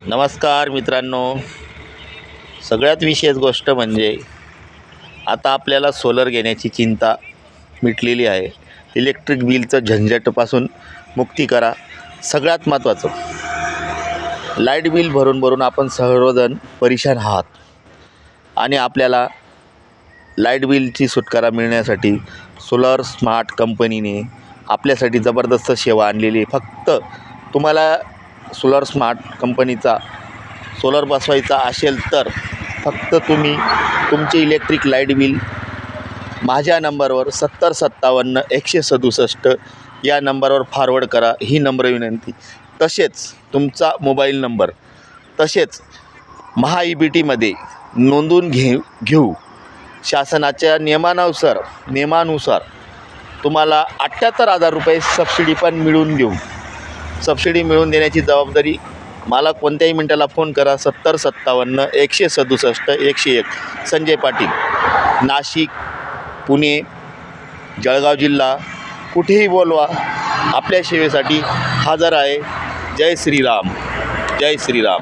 नमस्कार मित्रांनो, सगळ्यात विशेष गोष्ट म्हणजे आता आपल्याला सोलर घेण्याची चिंता मिटलेली आहे. इलेक्ट्रिक बिलचं झंझटपासून मुक्ती करा. सगळ्यात महत्त्वाचं, लाईट बिल भरून भरून आपण सर्वजण परेशान आहात आणि आपल्याला लाईट बिलची सुटकारा मिळण्यासाठी सोलर स्मार्ट कंपनीने आपल्यासाठी जबरदस्त सेवा आणलेली आहे. फक्त तुम्हाला सोलर स्मार्ट कंपनीचा सोलर बसवायचा असेल तर फक्त तुम्ही तुमचे इलेक्ट्रिक लाईट बिल माझ्या नंबरवर 7057 167 या नंबरवर फॉरवर्ड करा. ही नम्र विनंती. तसेच तुमचा मोबाईल नंबर तसेच महा-ई-बी-टीमध्ये नोंदवून घेऊ. शासनाच्या नियमानुसार तुम्हाला 78,000 रुपये सबसिडी पण मिळवून देऊ. सबसिडी मिळवून देण्याची जबाबदारी मला कोणत्याही मिनटाला फोन करा. 7057 167 101. संजय पाटील, नाशिक, पुणे, जळगाव जिल्हा, कुठेही बोलवा, आपल्या सेवेसाठी हजर आहे. जय श्रीराम, जय श्रीराम.